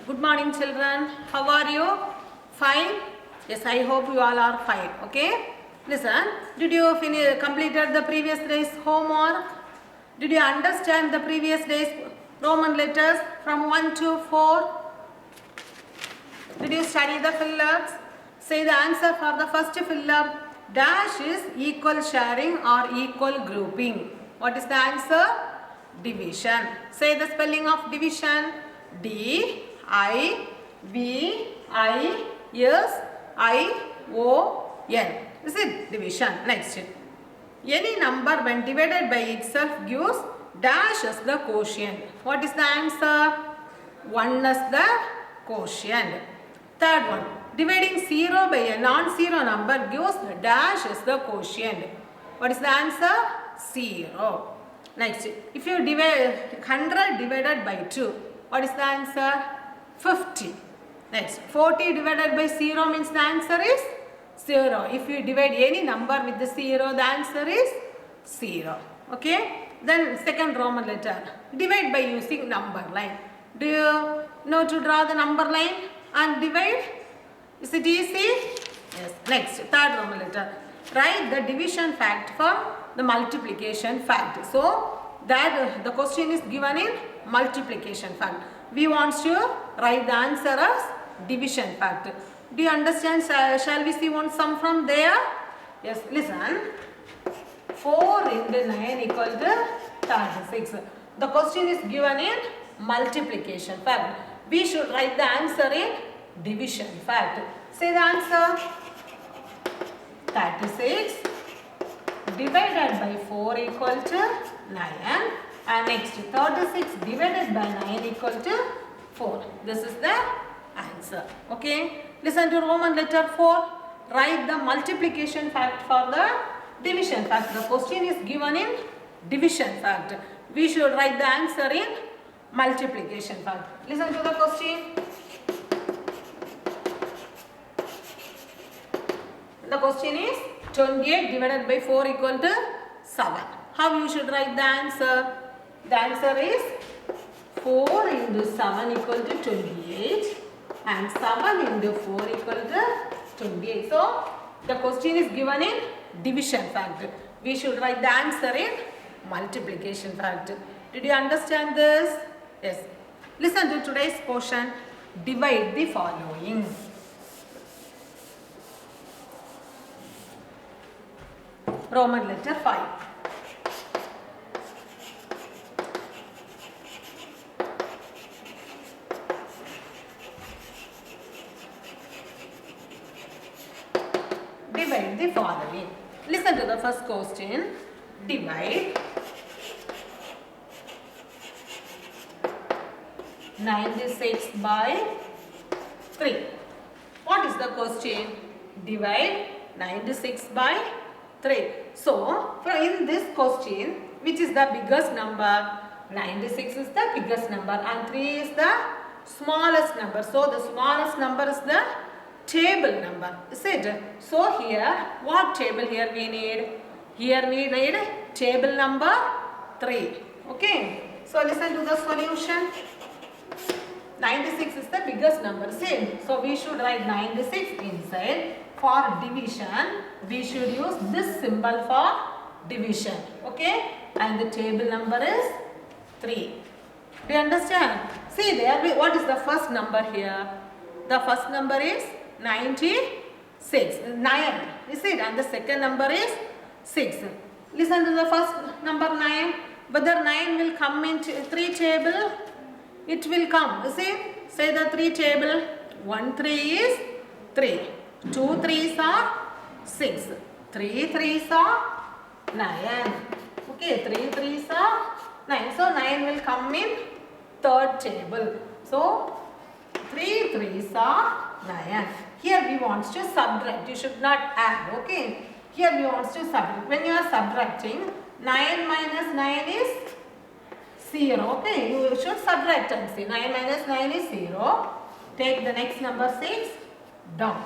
Good morning, children. How are you? Fine? Yes, I hope you all are fine. Okay? Listen, did you completed the previous day's homework? Did you understand the previous day's Roman letters from 1 to 4? Did you study the fillers? Say the answer for the first filler. Dash is equal sharing or equal grouping. What is the answer? Division. Say the spelling of division. D-I-V-I-S-I-O-N. Is it division? Next. Any number when divided by itself gives dash as the quotient. What is the answer? 1 as the quotient. Third one. Dividing 0 by a non-zero number gives dash as the quotient. What is the answer? 0. Next. If you divide 100 divided by 2. What is the answer? 50. Next, 40 divided by 0 means the answer is 0. If you divide any number with the 0, the answer is 0. Okay? Then second Roman letter. Divide by using number line. Do you know to draw the number line and divide? Is it easy? Yes. Next, third Roman letter. Write the division fact for the multiplication fact. So, that the question is given in multiplication fact. We want to write the answer as division fact. Do you understand? Shall we see one sum from there? Yes, listen. 4 into 9 equal to 36. The question is given in multiplication fact. We should write the answer in division fact. Say the answer. 36 divided by 4 equal to 9. And next 36 divided by 9 equal to 4. This is the answer. Okay. Listen to Roman letter 4. Write the multiplication fact for the division fact. The question is given in division fact. We should write the answer in multiplication fact. Listen to the question. The question is 28 divided by 4 equal to 7. How you should write the answer? The answer is 4 into 7 equal to 28 and 7 into 4 equal to 28. So, the question is given in division fact. We should write the answer in multiplication fact. Did you understand this? Yes. Listen to today's portion. Divide the following. Roman letter 5. Divide the following. Listen to the first question. Divide 96 by 3. What is the question? Divide 96 by 3. So, in this question, which is the biggest number? 96 is the biggest number and 3 is the smallest number. So, the smallest number is the table number. Is it? So, here, what table here we need? Here we need table number 3. Okay. So, listen to the solution. 96 is the biggest number. Same. So, we should write 96 inside. For division, we should use this symbol for division. Okay. And the table number is 3. Do you understand? See there, what is the first number here? The first number is 96. 9. Is it? And the second number is 6. Listen to the first number 9. Whether 9 will come in 3 table? It will come. Is it? Say the 3 table. 1 3 is 3. 2 3s are 6. 3 3s are 9. Okay, 3 3s are 9. So 9 will come in third table. So 3 3s are 9. Here we want to subtract. You should not add. Okay. Here we want to subtract. When you are subtracting, 9 minus 9 is 0. Okay. You should subtract and see. 9 minus 9 is 0. Take the next number 6 down.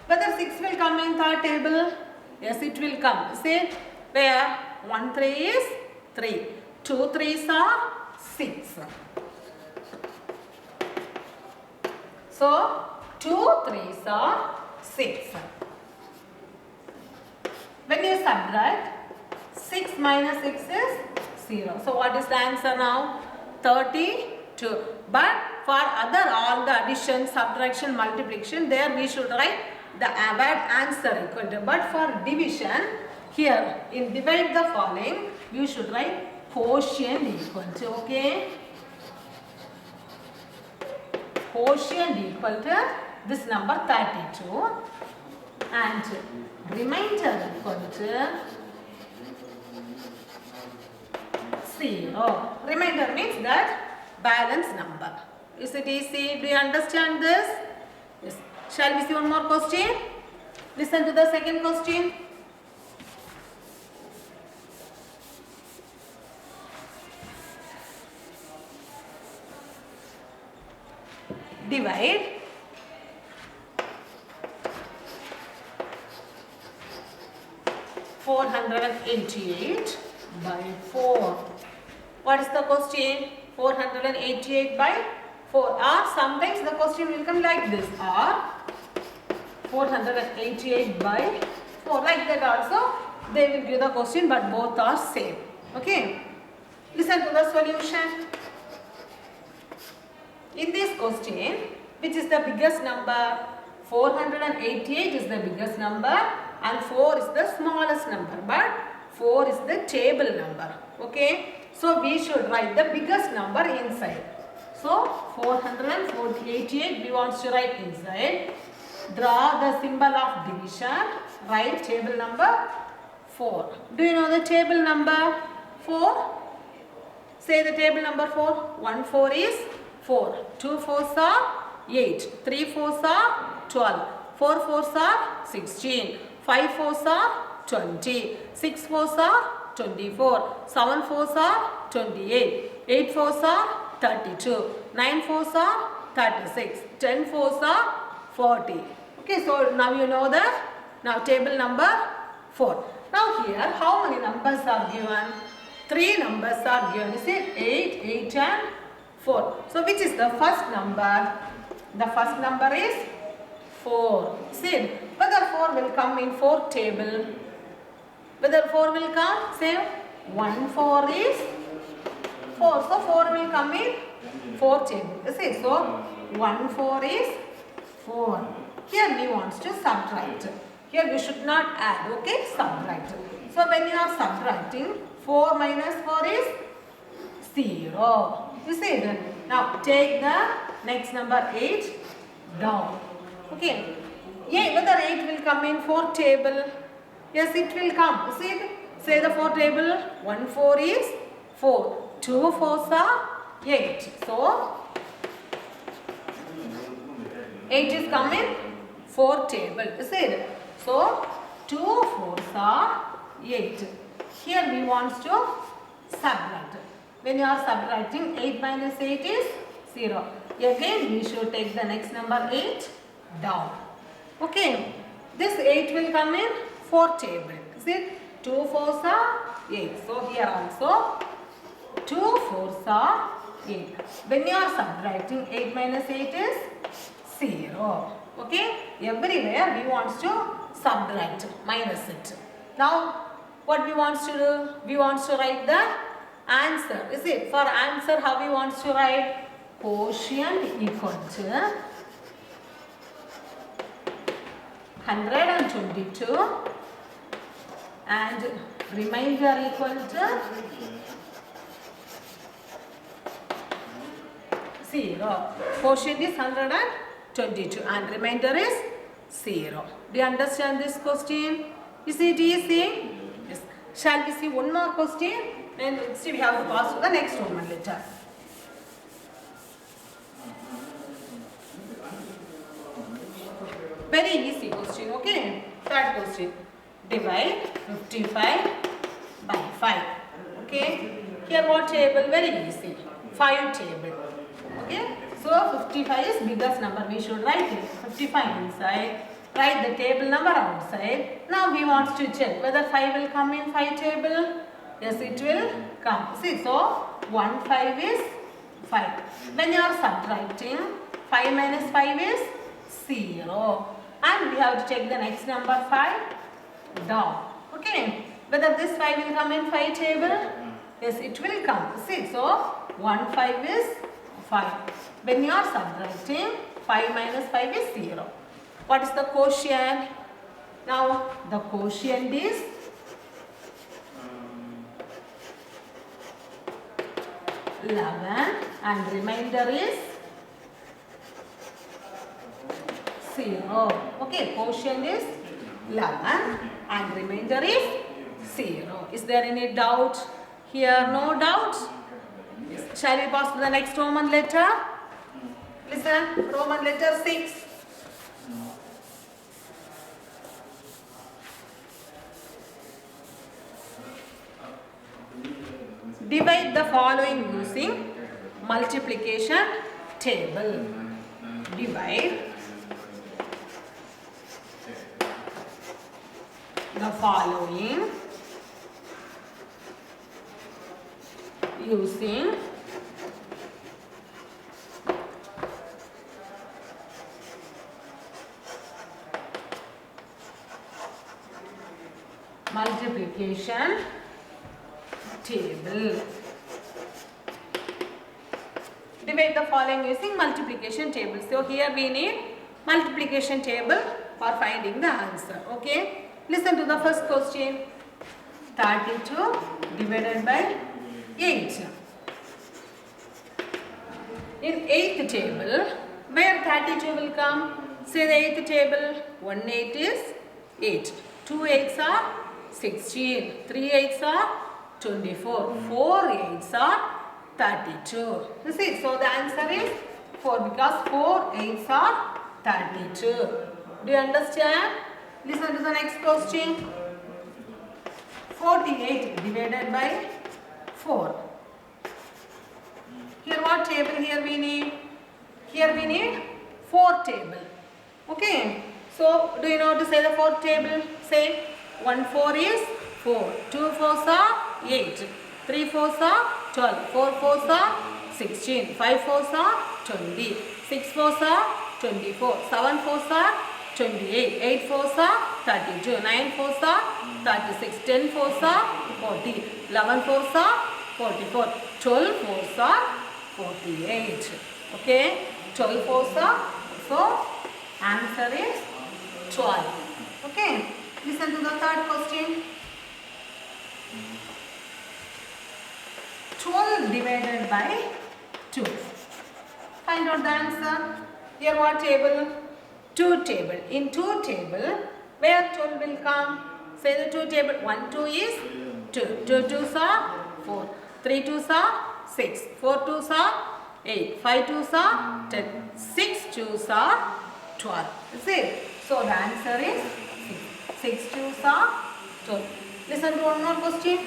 Whether 6 will come in third table? Yes, it will come. See where 1 3 is 3. 2 3s are 6. So 2 3s are 6. When you subtract, 6 minus 6 is 0. So what is the answer now? 32. But for other all the addition, subtraction, multiplication, there we should write the word answer equal to. But for division, here in divide the following, you should write quotient equal to. Okay? Quotient equal to this number 32 and remainder equal to 0. Remainder means that balance number. Is it easy? Do you understand this? Yes. Shall we see one more question? Listen to the second question. Divide 488 by 4. What is the question? 488 by 4. Or sometimes the question will come like this. Or 488 by 4. Like that also they will give the question, but both are same. Okay. Listen to the solution. In this question, which is the biggest number? 488 is the biggest number and 4 is the smallest number, but 4 is the table number. Okay. So we should write the biggest number inside. So 488 we want to write inside. Draw the symbol of division. Write table number 4. Do you know the table number 4? Say the table number 4. 1 4 is 4. 2 4s are 8. 3 4s are 12. 4 4s are 16. 5 4s are 20. 6 4s are 24. 7 4s are 28. 8 4s are 32. 9 4s are 36. 10 4s are 40. Okay, so now you know the table number 4. Now here how many numbers are given? 3 numbers are given. Is it 8, 8 and 4. So which is the first number? The first number is 4. See, whether 4 will come in 4 table. Whether 4 will come, say 1 4 is 4. So 4 will come in 4 table. See, so 1 4 is 4. Here we want to subtract. Here we should not add, okay? Subtract. So when you are subtracting, 4 minus 4 is 0. You see then. Now take the next number 8 down. Okay. Yeah, whether 8 will come in 4 table. Yes, it will come. You see it? Say the 4 table. 1 4 is 4. 2 4s are 8. So 8 is coming 4 table. You see it? So 2 4s are 8. Here we want to subtract. When you are subtracting, 8 minus 8 is 0. Again we should take the next number 8 down. Okay. This 8 will come in 4 table. See, 2 4s are 8. So here also 2 4s are 8. When you are subtracting, 8 minus 8 is 0. Okay. Everywhere we want to subtract, minus it. Now what we want to do? We want to write the answer. Is it? For answer, how we want to write? Quotient equal to 122 and remainder equal to 0. Quotient is 122 and remainder is 0. Do you understand this question? Is it easy? Yes. Shall we see one more question? And see, we have to pass to the next one later. Very easy question, okay? Third question. Divide 55 by 5. Okay? Here what table? Very easy. 5 table. Okay? So 55 is biggest number. We should write it. 55 inside. Write the table number outside. Now we want to check whether 5 will come in 5 table. Yes, it will come. See, so 1 5 is 5. When you are subtracting, 5 minus 5 is 0. And we have to take the next number 5 down. Okay. Whether this 5 will come in 5 table? Yes, it will come. See, so 1 5 is 5. When you are subtracting, 5 minus 5 is 0. What is the quotient? Now, the quotient is 11 and remainder is 0. Okay, quotient is 11 and remainder is 0. Is there any doubt here? No doubt? Shall we pass to the next Roman letter? Listen, Roman letter 6. Divide the following using multiplication table. Divide the following using multiplication table. Divide the following using multiplication table. So here we need multiplication table for finding the answer. Okay. Listen to the first question. 32 divided by 8. In 8th table, where 32 will come? Say the 8th table. 1 8 is 8. 2 8s are 16. 3 8s are 24. 4 8s are 32. You see, so the answer is 4 because 4 8s are 32. Do you understand? Listen to the next question. 48 divided by 4. Here what table here we need? Here we need 4 table. Okay. So do you know to say the 4th table? Say 1 4 is 4. 2 4s are 8. 3 4s are 12. 4 4s are 16. 5 4s are 20. 6 4s are 24. 7 4s are 28. 8 4s are 32. 9 4s are 36. 10 4s are 40. 11 4s are 44. 12 4s are 48. Okay. 12 4s are, so answer is 12. Okay. Listen to the third question. 12 divided by 2. Find out the answer. Here what table? 2 table. In 2 table, where 12 will come? Say the 2 table. 1 2 is 2. 2 2s are 4. 3 2s are 6. 4 2s are 8. 5 2s are 10. 6 2s are 12. Is it? So the answer is 6. 6 2s are 12. Listen to one more question.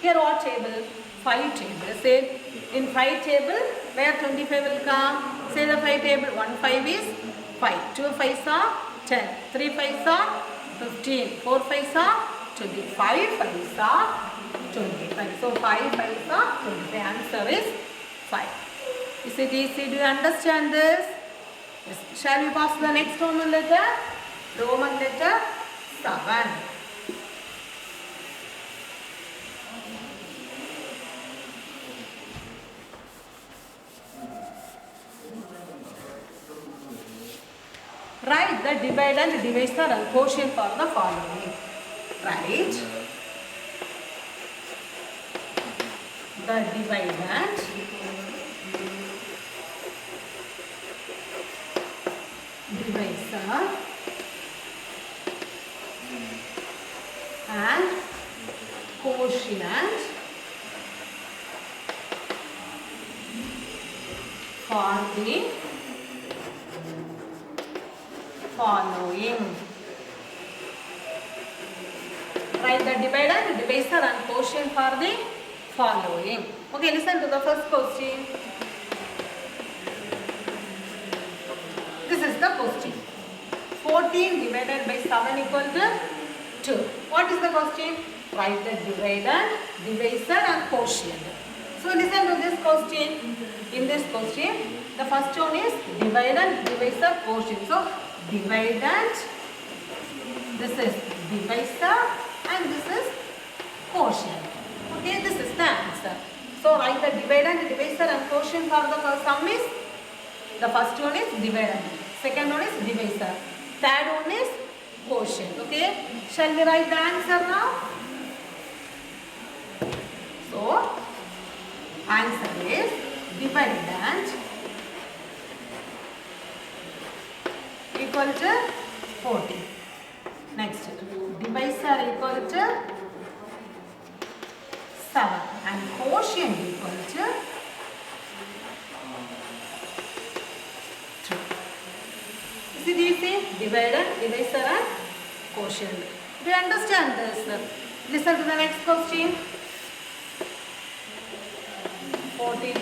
Here what table? 5 table. Say in 5 table, where 25 will come? Say the 5 table. 1 5 is 5. 2 5s are 10. 3 5s are 15. 4 5s are 25. 5s are 25. So 5 5s are 25. Answer is 5. Is it easy? Do you understand this? Yes. Shall we pass to the next Roman letter? Roman letter 7. Write the divider and divisor and quotient for the following. Write the dividend divisor and quotient for the following. Write the divider and divisor and quotient for the following. Okay, listen to the first question. This is the question. 14 divided by 7 equal to 2. What is the question? Write the divider, divisor and quotient. question. In this question, the first one is dividend, divisor, quotient. So dividend, this is divisor, and this is quotient. Okay, this is the answer. So write the dividend, divisor, and quotient for the sum is. The first one is dividend, second one is divisor, third one is quotient. Okay, shall we write the answer now? So answer is dividend equal to 40. Next, divisor equal to 7 and quotient equal to 2. Is it easy? Dividend, divisor and quotient. Do you understand this? Listen to the next question. 42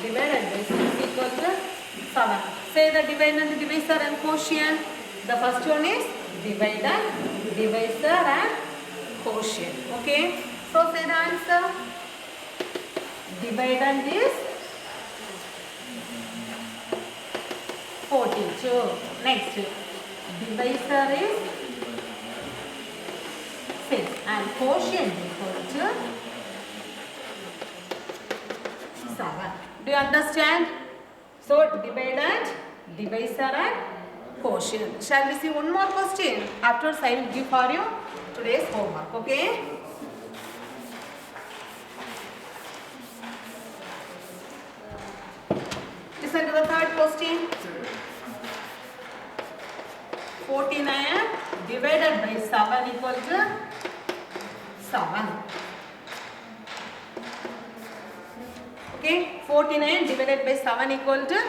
divided by 6 equal to 7. Say the dividend, divisor and quotient. The first one is dividend, divisor and quotient. Okay. So say the answer. Dividend is 42. Next, divisor is 6 and quotient equal to 7. Do you understand? So dividend, divisor and quotient. Shall we see one more question? Afterwards I will give for you today's homework. Okay? Listen to the third question. 49 divided by 7 equal to 7. Okay, 49 divided by 7 equal to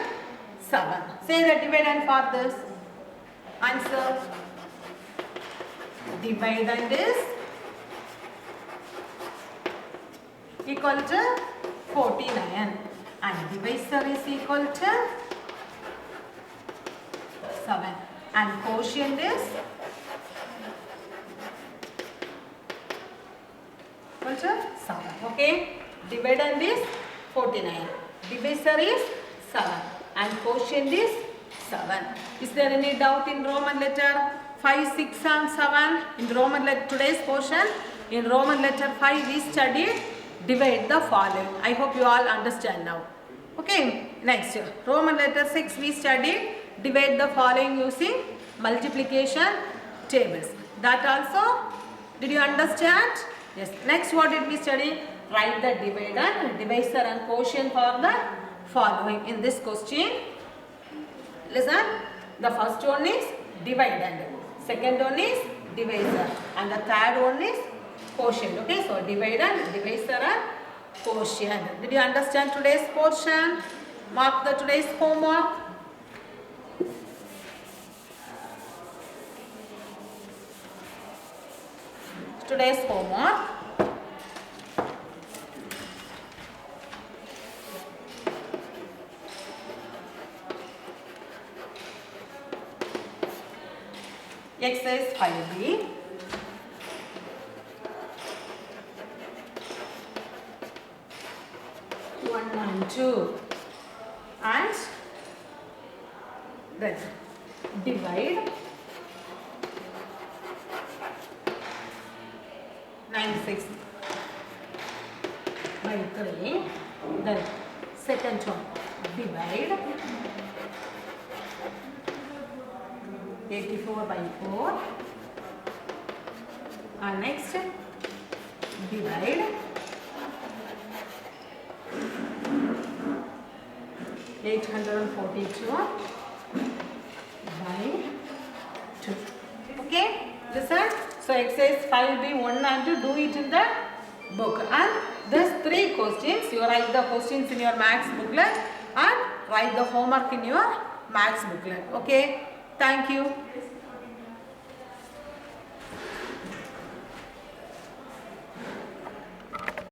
7. Say the dividend for this. Answer. Dividend is equal to 49 and divisor is equal to 7 and quotient is equal to 7. Okay, dividend is 49, divisor is 7 and quotient is 7. Is there any doubt in Roman letter 5, 6 and 7? In Roman letter, today's portion, in Roman letter 5 we studied divide the following. I hope you all understand now. Okay, next Roman letter 6 we studied divide the following using multiplication tables. That also, did you understand? Yes. Next, what did we study? Write the dividend, divisor and quotient for the following. In this question, listen, the first one is dividend, second one is divisor and the third one is quotient. Okay, so dividend, divisor and quotient. Did you understand today's portion? Mark the today's homework. Today's homework. Exercise 5B. One and two, and then divide 96 by 3. Then second one, divide 84 by 4. And next, divide 842 by 2. Okay, listen. So exercise 5B 1 and 2, do it in the book. And these 3 questions, you write the questions in your maths booklet and write the homework in your maths booklet. Okay, thank you.